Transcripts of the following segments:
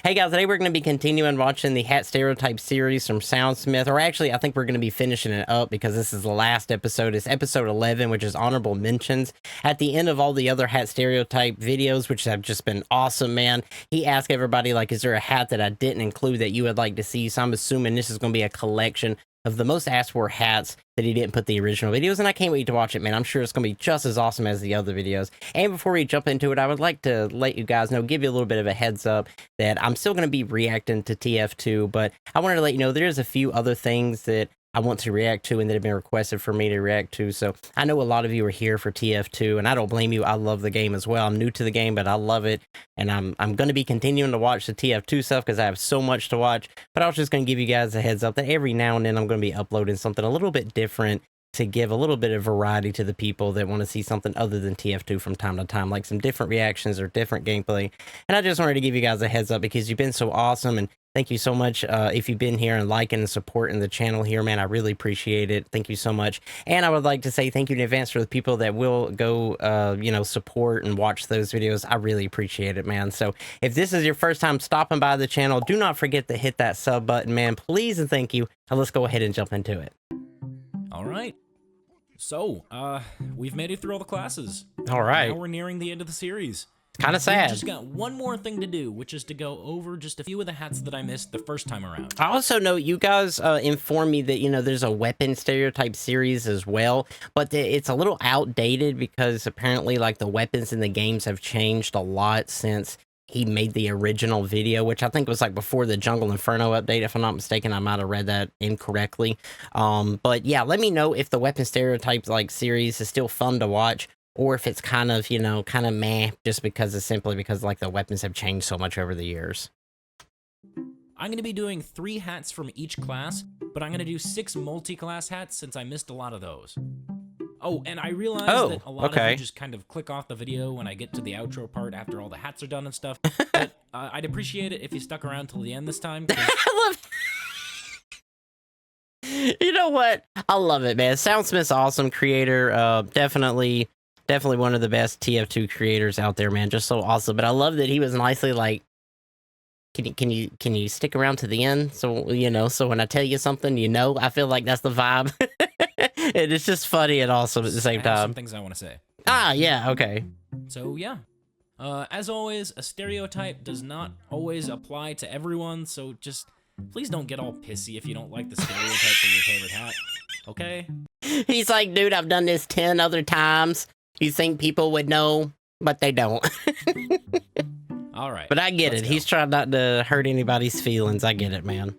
Hey guys, today we're going to be continuing watching the Hat Stereotypes series from Soundsmith, or actually I think we're going to be finishing it up because this is the last episode. It's episode 11, which is honorable mentions. At the end of all the other Hat Stereotype videos, which have just been awesome, man, he asked everybody, like, is there a hat that I didn't include that you would like to see? So I'm assuming this is going to be a collection of the most asked for hats that he didn't put the original videos, and I can't wait to watch it, man. I'm sure it's going to be just as awesome as the other videos. And before we jump into it, I would like to let you guys know, give you a little bit of a heads up that I'm still going to be reacting to TF2, but I wanted to let you know there's a few other things that I want to react to and that have been requested for me to react to. So I know a lot of you are here for TF2, and I don't blame you. I love the game as well. I'm new to the game, but I love it, and I'm going to be continuing to watch the TF2 stuff because I have so much to watch. But I was just going to give you guys a heads up that every now and then I'm going to be uploading something a little bit different to give a little bit of variety to the people that want to see something other than TF2 from time to time, like some different reactions or different gameplay. And I just wanted to give you guys a heads up because you've been so awesome, and thank you so much if you've been here and liking and supporting the channel here, man. I really appreciate it. Thank you so much. And I would like to say thank you in advance for the people that will go, you know, support and watch those videos. I really appreciate it, man. So if this is your first time stopping by the channel, do not forget to hit that sub button, man. Please and thank you. Now let's go ahead and jump into it. All right. So, we've made it through all the classes. All right. Now we're nearing the end of the series. Kind of sad. We've just got one more thing to do, which is to go over just a few of the hats that I missed the first time around. I also know you guys informed me that, you know, there's a weapon stereotype series as well, but it's a little outdated because apparently, like, the weapons in the games have changed a lot since he made the original video, which I think was like before the Jungle Inferno update, if I'm not mistaken. I might have read that incorrectly. But yeah, let me know if the weapon stereotypes like series is still fun to watch, or if it's kind of, you know, kind of meh, just because it's simply because like the weapons have changed so much over the years. I'm going to be doing 3 hats from each class, but I'm going to do 6 multi-class hats since I missed a lot of those. Oh, and I realize that a lot of you just kind of click off the video when I get to the outro part after all the hats are done and stuff, but I'd appreciate it if you stuck around till the end this time. I love You know what? I love it, man. Soundsmith's awesome creator. Definitely one of the best TF2 creators out there, man. Just so awesome. But I love that he was nicely like, can you stick around to the end? So, you know, so when I tell you something, you know, I feel like that's the vibe. And it's just funny and awesome at the same time. Some things I want to say. Ah, yeah, okay. So, yeah. As always, a stereotype does not always apply to everyone, so just please don't get all pissy if you don't like the stereotype for your favorite hat, okay? He's like, dude, I've done this 10 other times. You think people would know, but they don't. All right. But I get it. Go. He's trying not to hurt anybody's feelings. I get it, man.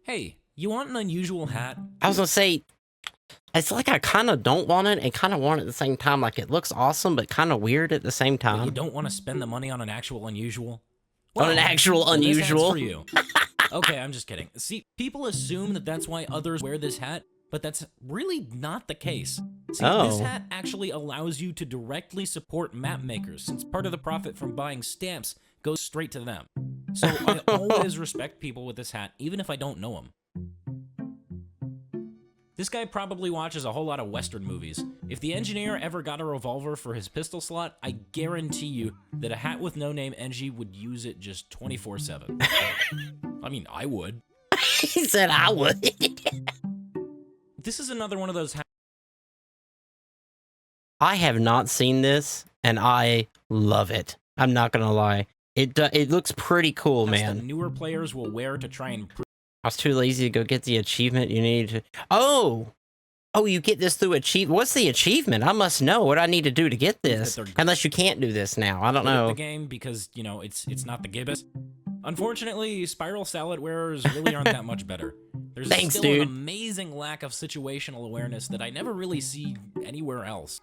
Hey, you want an unusual hat? I was gonna say, it's like I kind of don't want it and kind of want it at the same time. Like, it looks awesome, but kind of weird at the same But time. you don't want to spend the money on an actual unusual? On an actual then this hat's unusual? for you. Okay, I'm just kidding. See, people assume that that's why others wear this hat, but that's really not the case. See, this hat actually allows you to directly support map makers, since part of the profit from buying stamps goes straight to them. So I always respect people with this hat, even if I don't know them. This guy probably watches a whole lot of Western movies. If the engineer ever got a revolver for his pistol slot, I guarantee you that a hat with no name Engie would use it just 24/7. I mean, I would. He said I would. This is another one of those hats. I have not seen this, and I love it. I'm not gonna lie. It looks pretty cool, man. That newer players will wear to try and prove. I was too lazy to go get the achievement you need to... Oh, you get this through achievement. What's the achievement? I must know what I need to do to get this. Unless you can't do this now. I don't know. The game because, you know, it's not the gibbous. Unfortunately, spiral salad wearers really aren't that much better. There's still an amazing lack of situational awareness that I never really see anywhere else.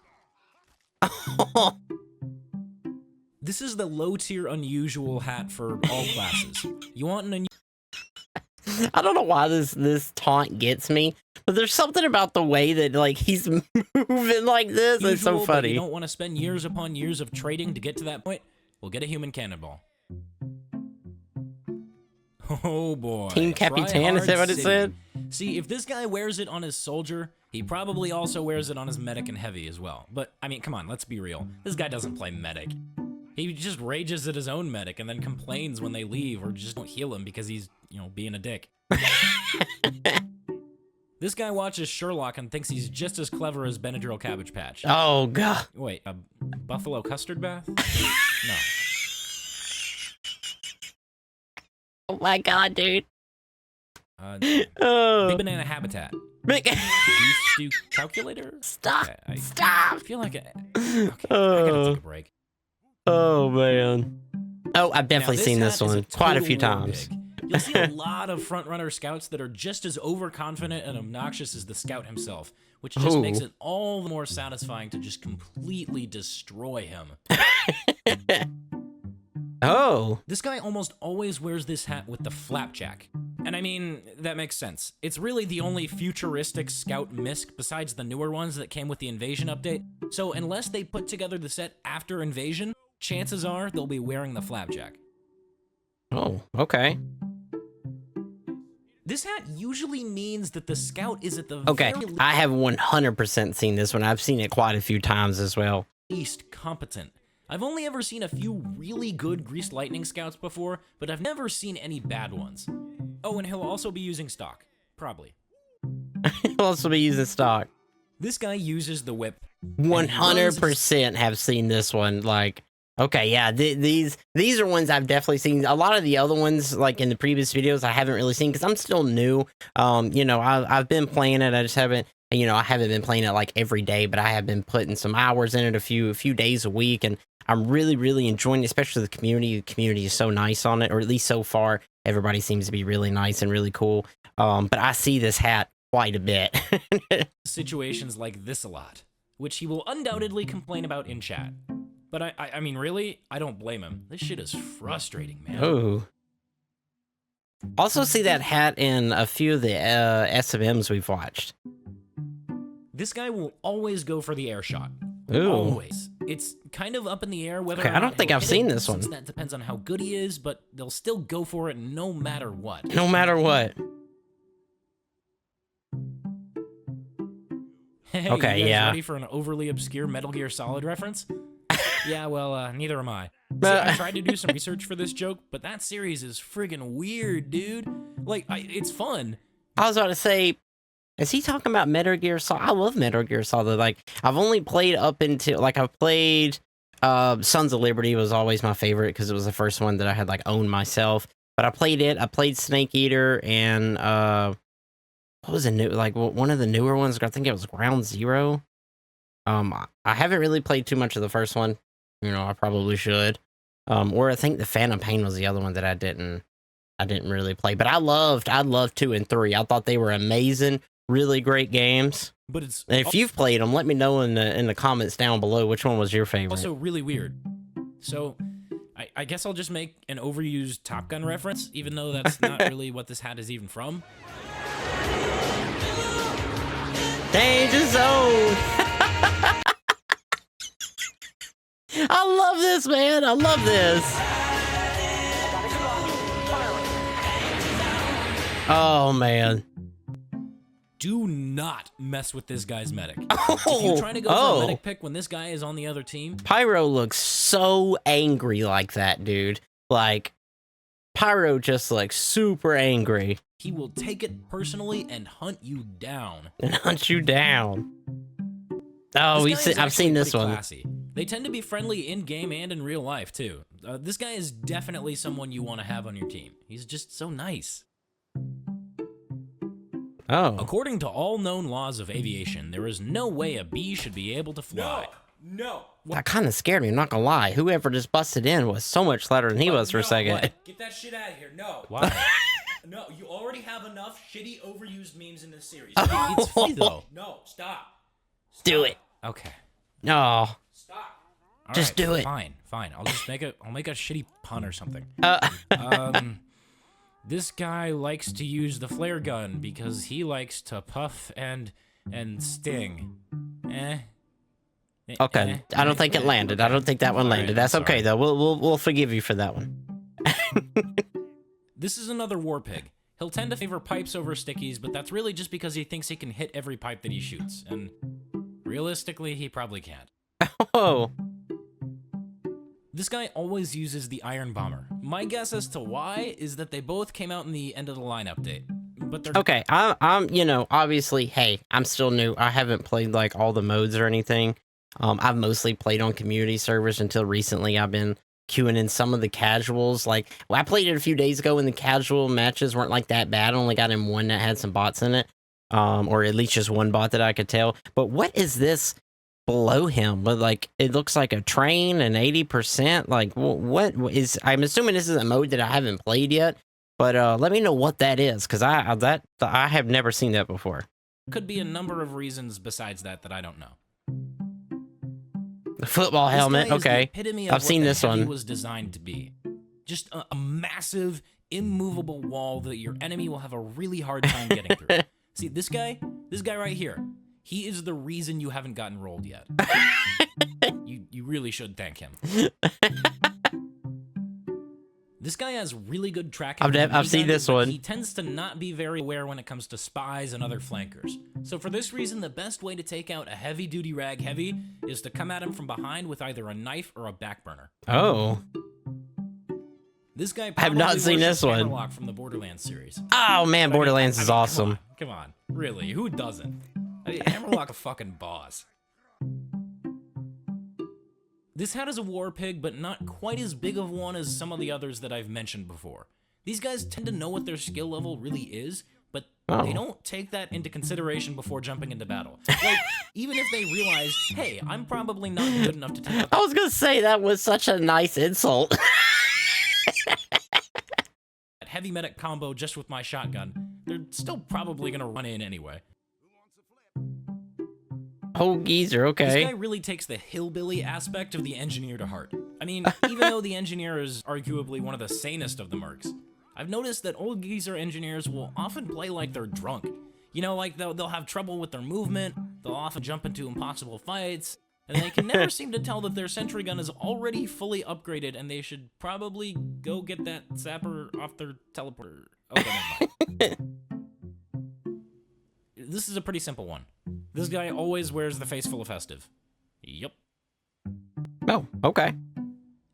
This is the low-tier unusual hat for all classes. You want an unusual... I don't know why this taunt gets me, but there's something about the way that, like, he's moving like this. It's so funny. But you don't want to spend years upon years of trading to get to that point? We'll get a human cannonball. Oh boy. Team Capitan, is that what it said? See, if this guy wears it on his soldier, he probably also wears it on his medic and heavy as well. But, I mean, come on, let's be real. This guy doesn't play medic. He just rages at his own medic and then complains when they leave or just don't heal him because he's, you know, being a dick. This guy watches Sherlock and thinks he's just as clever as Benadryl Cabbage Patch. Oh, God. Wait, a buffalo custard bath? No. Oh, my God, dude. Big banana habitat. Big... Beef stew calculator? Stop. Okay, Stop. I feel like okay, I gotta take a break. Oh, man. Oh, I've definitely Now, seen this one quite a few times. You'll see a lot of frontrunner scouts that are just as overconfident and obnoxious as the scout himself, which just makes it all the more satisfying to just completely destroy him. Oh. This guy almost always wears this hat with the flapjack. And I mean, that makes sense. It's really the only futuristic scout misc besides the newer ones that came with the Invasion update. So unless they put together the set after Invasion, chances are they'll be wearing the flapjack. Oh, okay. This hat usually means that the scout is at the Okay, very I have 100% seen this one. I've seen it quite a few times as well. least competent. I've only ever seen a few really good Greased Lightning scouts before, but I've never seen any bad ones. Oh, and he'll also be using stock. Probably. He'll also be using stock. This guy uses the whip. 100% have seen this one. Like, okay, yeah, these are ones I've definitely seen. A lot of the other ones, like in the previous videos, I haven't really seen because I'm still new. You know, I've been playing it. I just haven't, you know, I haven't been playing it like every day, but I have been putting some hours in it a few days a week, and I'm really enjoying it, especially the community. The community is so nice on it, or at least so far, everybody seems to be really nice and really cool. But I see this hat quite a bit. Situations like this a lot, which he will undoubtedly complain about in chat. But I mean, really, I don't blame him. This shit is frustrating, man. Oh. Also see that hat in a few of the SMMs we've watched. This guy will always go for the air shot. Ooh. Always. It's kind of up in the air whether Okay, or I not don't think he'll I've hit seen it, this one. since that depends on how good he is, but they'll still go for it no matter what. No matter what. Hey, Okay, you guys yeah. ready for an overly obscure Metal Gear Solid reference? Yeah, well, neither am I. See, I tried to do some research for this joke, but that series is friggin' weird, dude. Like, it's fun. I was about to say, is he talking about Metal Gear Solid? I love Metal Gear Solid. Like, I've only played up until, like, I've played, Sons of Liberty was always my favorite because it was the first one that I had, like, owned myself. But I played it. I played Snake Eater and, what was the new, like, one of the newer ones? I think it was Ground Zero. I haven't really played too much of the first one. You know, I probably should. Or I think the Phantom Pain was the other one that I didn't really play. But I loved 2 and 3. I thought they were amazing, really great games. But it's And if you've played them, let me know in the comments down below which one was your favorite. also really weird. So, I guess I'll just make an overused Top Gun reference, even though that's not really what this hat is even from. Danger Zone! I love this, man. I love this. Oh, man. Do not mess with this guy's medic. Oh, if you're trying to go for a medic pick when this guy is on the other team, Pyro looks so angry like that, dude. Like, Pyro just looks super angry. he will take it personally and hunt you down. And hunt you down. Oh, I've seen this one. Classy. They tend to be friendly in game and in real life too. This guy is definitely someone you want to have on your team. He's just so nice. Oh. According to all known laws of aviation, there is no way a bee should be able to fly. No. That kind of scared me, I'm not gonna lie. Whoever just busted in was so much louder than he was for a second. What? Get that shit out of here. No. Why? No, you already have enough shitty overused memes in this series. It's funny though. No, stop. Do it. Okay. No. Stop. All Just do it. Fine. I'll just make a shitty pun or something. Uh, This guy likes to use the flare gun because he likes to puff and sting. okay. I don't think it landed. I don't think that one landed. That's okay though. We'll forgive you for that one. This is another war pig. He'll tend to favor pipes over stickies, but that's really just because he thinks he can hit every pipe that he shoots, and realistically, he probably can't. Oh. This guy always uses the Iron Bomber. My guess as to why is that they both came out in the end of the line update. But they're Okay, I'm, you know, obviously, hey, I'm still new. I haven't played like all the modes or anything. I've mostly played on community servers until recently. I've been queuing in some of the casuals. Like, well, I played it a few days ago, and the casual matches weren't like that bad. I only got in one that had some bots in it, or at least just one bot that I could tell. But what is this below him? But like, it looks like a train and 80%. Like, what is? I'm assuming this is a mode that I haven't played yet. But let me know what that is, because I have never seen that before. Could be a number of reasons besides that I don't know. The football helmet, okay. I've seen this one. Was designed to be just a massive, immovable wall that your enemy will have a really hard time getting through. See, this guy right here, he is the reason you haven't gotten rolled yet. You really should thank him. This guy has really good tracking. I've seen this one. He tends to not be very aware when it comes to spies and other flankers. So for this reason, the best way to take out a heavy-duty rag heavy is to come at him from behind with either a knife or a backburner. Oh. This guy I have not seen this one. Hammerlock from the Borderlands series. Oh man, Borderlands is awesome. Come on, really? Who doesn't? I mean, Hammerlock a fucking boss. This hat is a war pig, but not quite as big of one as some of the others that I've mentioned before. These guys tend to know what their skill level really is, but they don't take that into consideration before jumping into battle. Like, even if they realize, hey, I'm probably not good enough to take out. I was gonna say, that was such a nice insult. That heavy medic combo just with my shotgun, they're still probably gonna run in anyway. Oh, geezer, okay. This guy really takes the hillbilly aspect of the engineer to heart. I mean, even though the engineer is arguably one of the sanest of the mercs, I've noticed that old geezer engineers will often play like they're drunk. You know, like they'll have trouble with their movement, they'll often jump into impossible fights, and they can never seem to tell that their sentry gun is already fully upgraded and they should probably go get that zapper off their teleporter. Okay, never mind. This is a pretty simple one. This guy always wears the face full of festive. Yep. Oh, okay.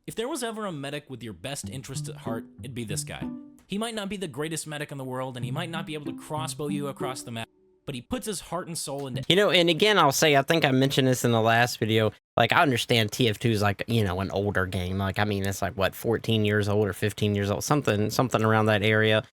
If there was ever a medic with your best interests at heart, it'd be this guy. He might not be the greatest medic in the world, and he might not be able to crossbow you across the map, but he puts his heart and soul into... You know, and again, I'll say, I think I mentioned this in the last video, like, I understand TF2 is like, you know, an older game. Like, I mean, it's like, what, 14 years old or 15 years old? Something around that area.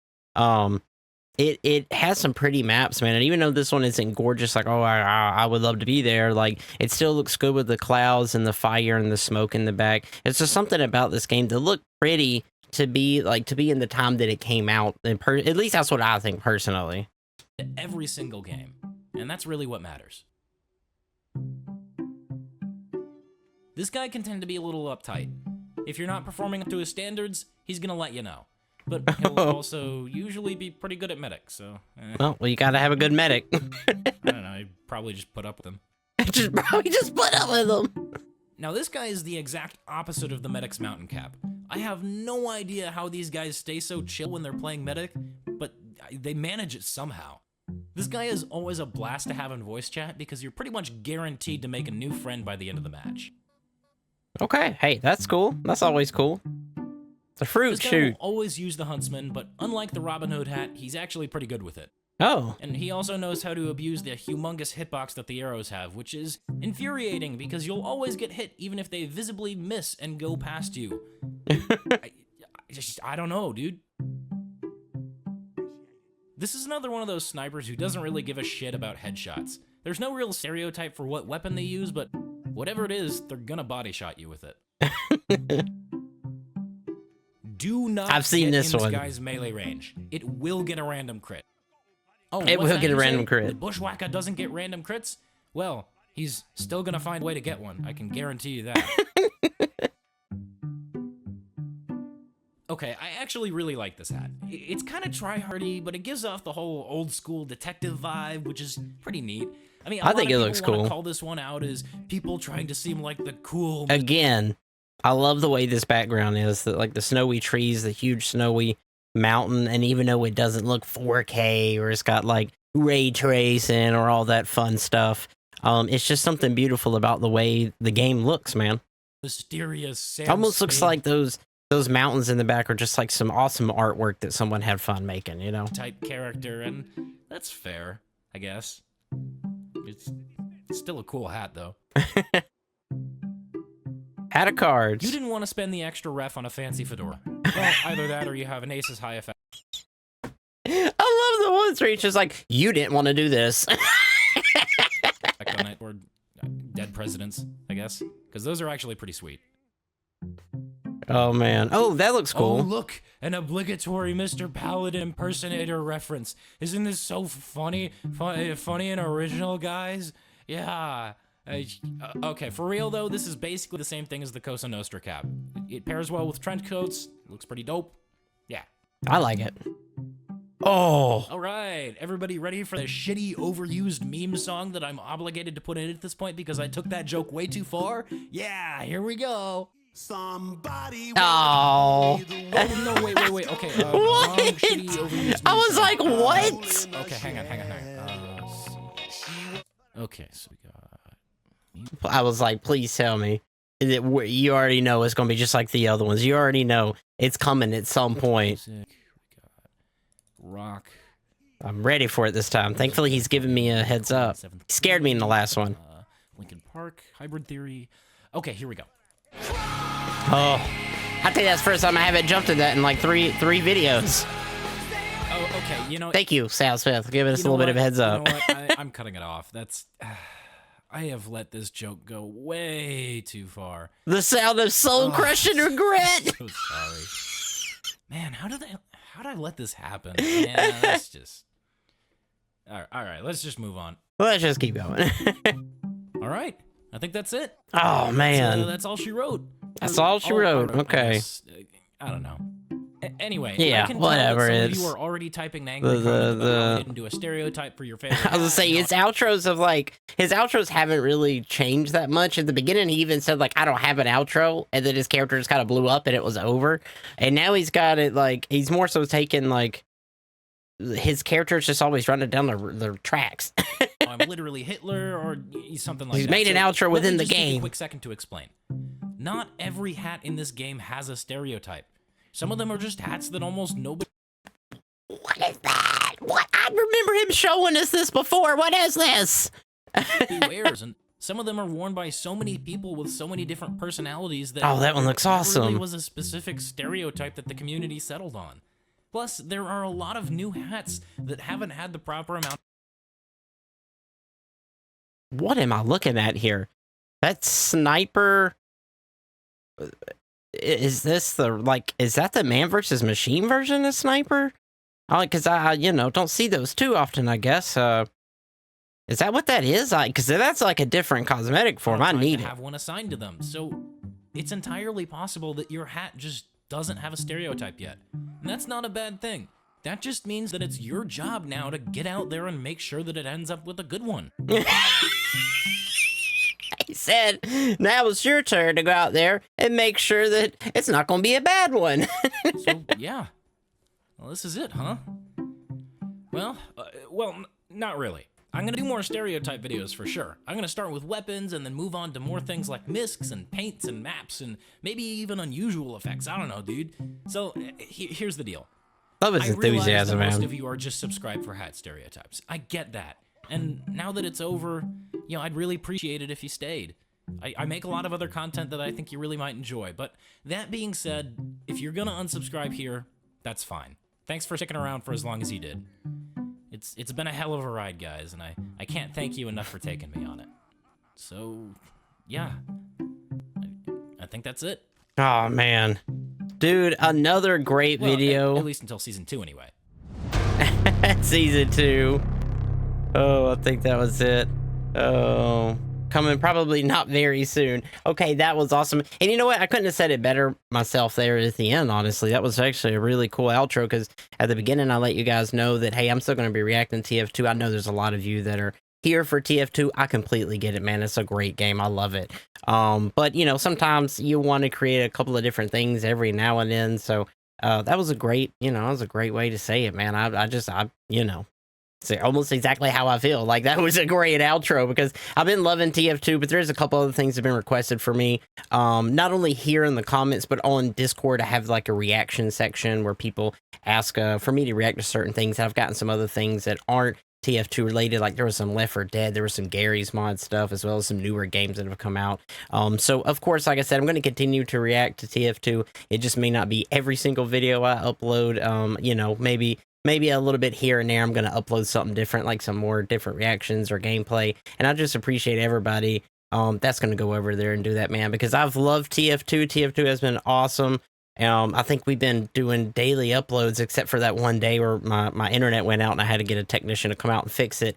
It has some pretty maps, man, and even though this one isn't gorgeous, like, oh, I would love to be there, like, it still looks good with the clouds and the fire and the smoke in the back. It's just something about this game to look pretty, to be in the time that it came out, and at least that's what I think personally. Every single game, and that's really what matters. This guy can tend to be a little uptight. If you're not performing up to his standards, he's gonna let you know. But he'll also usually be pretty good at medic, so... Well, you gotta have a good medic. I don't know, I'd probably just put up with him. Probably just put up with him. Now, this guy is the exact opposite of the medic's mountain cap. I have no idea how these guys stay so chill when they're playing medic, but they manage it somehow. This guy is always a blast to have in voice chat because you're pretty much guaranteed to make a new friend by the end of the match. Okay, hey, that's cool. That's always cool. The fruit this guy shoot. Will always use the Huntsman, but unlike the Robin Hood hat, he's actually pretty good with it. Oh. And he also knows how to abuse the humongous hitbox that the arrows have, which is infuriating because you'll always get hit even if they visibly miss and go past you. I don't know, dude. This is another one of those snipers who doesn't really give a shit about headshots. There's no real stereotype for what weapon they use, but whatever it is, they're gonna body shot you with it. Do not I've seen this one. Guy's melee range. It will get a random crit. Oh, it will get a random crit. The bushwhacker doesn't get random crits? Well, he's still gonna find a way to get one. I can guarantee you that. Okay, I actually really like this hat. It's kind of try-hardy, but it gives off the whole old-school detective vibe, which is pretty neat. I mean, I think it looks cool. Call this one out as people trying to seem like the cool. Again, I love the way this background is, like the snowy trees, the huge snowy mountain, and even though it doesn't look 4K or it's got like ray tracing or all that fun stuff, it's just something beautiful about the way the game looks, man. mysterious Sam Almost looks Spade like those mountains in the back are just like some awesome artwork that someone had fun making, you know? type character, and that's fair, I guess. It's still a cool hat, though. Hat of cards. You didn't want to spend the extra ref on a fancy fedora. Well, either that or you have an Aces High effect. I love the ones where it's just like, you didn't want to do this. On it, or dead presidents, I guess, because those are actually pretty sweet. Oh man. Oh, that looks cool. Oh, look, an obligatory Mr. Paladin impersonator reference. Isn't this so funny? Funny and original, guys? Yeah. Okay, for real though, this is basically the same thing as the Cosa Nostra cap. It pairs well with trench coats. Looks pretty dope. Yeah. I like it. Oh. All right, everybody ready for the shitty, overused meme song that I'm obligated to put in at this point because I took that joke way too far? Yeah, here we go. Somebody. Oh. Oh, no, wait. Okay, What? wrong, shitty, overused I meme was song. like, what? Okay, hang on. Okay, so we got... I was like, please tell me that you already know it's going to be just like the other ones. You already know it's coming at some point. Music, we got rock. I'm ready for it this time. Thankfully, he's giving me a heads up. He scared me in the last one. Linkin Park, Hybrid Theory. Okay, here we go. Oh, I think that's the first time I haven't jumped to that in like three videos. Oh, okay, you know... Thank you, Soundsmith, giving us a You know little bit of a what? heads up. You know what? I'm cutting it off. That's... I have let this joke go way too far. The sound of soul-crushing regret. So sorry. Man, how did I let this happen? Yeah, that's just... All right, let's just move on. Let's just keep going. All right, I think that's it. Oh, man. That's all she wrote. That's all she wrote. Okay. I don't know. Anyway, Yeah, I can whatever, tell that some of it's- you are already typing angry comments about how I didn't do a stereotype for your favorite. I was gonna say, You know, his outros haven't really changed that much. At the beginning, he even said, like, I don't have an outro, and then his character just kind of blew up and it was over. And now he's got it, like, he's more so taking, like, his character's just always running down the tracks. I'm literally Hitler or something like He's that. made an outro let me within the just take game. A quick second to explain. Not every hat in this game has a stereotype. Some of them are just hats that almost nobody What is that? What? I remember him showing us this before. What is this? wears, and some of them are worn by so many people with so many different personalities that Oh, that one looks there never really awesome. was a specific stereotype that the community settled on. Plus, there are a lot of new hats that haven't had the proper amount. What am I looking at here? That sniper. Is this the, like, is that the man versus machine version of sniper? Because I don't see those too often, I guess. Is that what that is? Because that's like a different cosmetic form. I trying need to it. have one assigned to them. So it's entirely possible that your hat just doesn't have a stereotype yet. And that's not a bad thing. That just means that it's your job now to get out there and make sure that it ends up with a good one. He said, now it's your turn to go out there and make sure that it's not going to be a bad one. So, yeah. Well, this is it, huh? Well, not really. I'm gonna do more stereotype videos for sure. I'm gonna start with weapons and then move on to more things like miscs and paints and maps and maybe even unusual effects. I don't know, dude. So, here's the deal. Love his I realize that enthusiasm, most man. of you are just subscribed for Hat Stereotypes. I get that. And now that it's over, I'd really appreciate it if you stayed. I make a lot of other content that I think you really might enjoy. But that being said, if you're gonna unsubscribe here, that's fine. Thanks for sticking around for as long as you did. It's been a hell of a ride, guys, and I can't thank you enough for taking me on it. So, yeah. I think that's it. Oh, man. Dude, another great Well, video. At least until season 2, anyway. Season 2. Oh, I think that was it. Oh, coming probably not very soon. Okay, that was awesome. And you know what? I couldn't have said it better myself there at the end, honestly. That was actually a really cool outro because at the beginning, I let you guys know that, hey, I'm still going to be reacting to TF2. I know there's a lot of you that are here for TF2. I completely get it, man. It's a great game. I love it. But, sometimes you want to create a couple of different things every now and then. So that was a great, that was a great way to say it, man. It's almost exactly how I feel. Like, that was a great outro because I've been loving TF2, but there's a couple other things that have been requested for me. Not only here in the comments, but on Discord, I have like a reaction section where people ask for me to react to certain things. I've gotten some other things that aren't TF2 related, like there was some Left 4 Dead, there was some Gary's mod stuff, as well as some newer games that have come out. So of course, like I said, I'm going to continue to react to TF2. It just may not be every single video I upload. You know, maybe a little bit here and there. I'm going to upload something different, like some more different reactions or gameplay. And I just appreciate everybody that's going to go over there and do that, man, because I've loved TF2. TF2 has been awesome. I think we've been doing daily uploads, except for that one day where my internet went out and I had to get a technician to come out and fix it,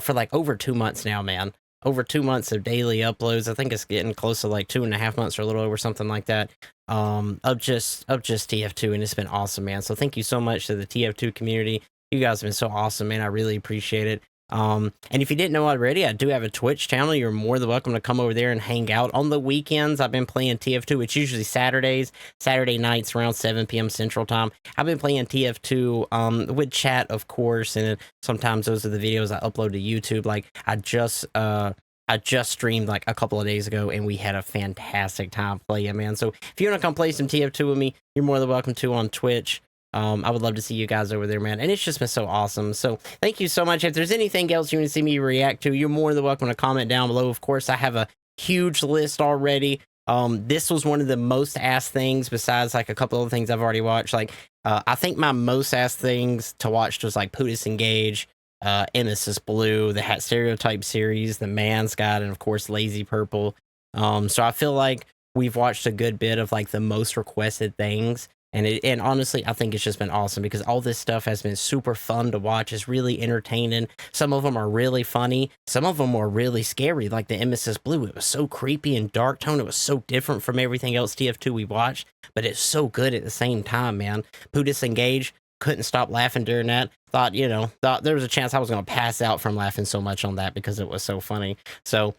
for like over 2 months now, man. Over 2 months of daily uploads. I think it's getting close to like 2.5 months or a little over, something like that, of just TF2, and it's been awesome, man. So thank you so much to the TF2 community. You guys have been so awesome, man. I really appreciate it. And if you didn't know already, I do have a Twitch channel. You're more than welcome to come over there and hang out. On the weekends, I've been playing TF2. It's usually Saturday nights around 7 p.m. Central Time. I've been playing TF2 with chat, of course, and sometimes those are the videos I upload to YouTube. Like, I just streamed like a couple of days ago, and we had a fantastic time playing, man. So if you want to come play some TF2 with me, you're more than welcome to on Twitch. I would love to see you guys over there, man. And it's just been so awesome. So thank you so much. If there's anything else you want to see me react to, you're more than welcome to comment down below. Of course, I have a huge list already. This was one of the most asked things, besides like a couple of things I've already watched. Like, I think my most asked things to watch was like Putis Engage, Emesis Blue, the Hat Stereotype series, the Man's Guide, and of course Lazy Purple. So I feel like we've watched a good bit of like the most requested things. And honestly, I think it's just been awesome because all this stuff has been super fun to watch. It's really entertaining. Some of them are really funny. Some of them are really scary, like the Emesis Blue. It was so creepy and dark tone. It was so different from everything else TF2 we watched, but it's so good at the same time, man. Putis Engage, couldn't stop laughing during that. Thought there was a chance I was going to pass out from laughing so much on that because it was so funny. So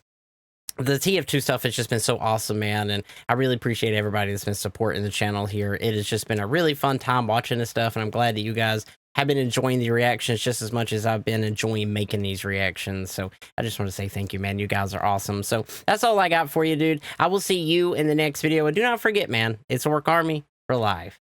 the TF2 stuff has just been so awesome, man, and I really appreciate everybody that's been supporting the channel here. It has just been a really fun time watching this stuff, and I'm glad that you guys have been enjoying the reactions just as much as I've been enjoying making these reactions. So I just want to say thank you, man. You guys are awesome. So that's all I got for you, dude. I will see you in the next video, and do not forget, man, it's Orc Army for life.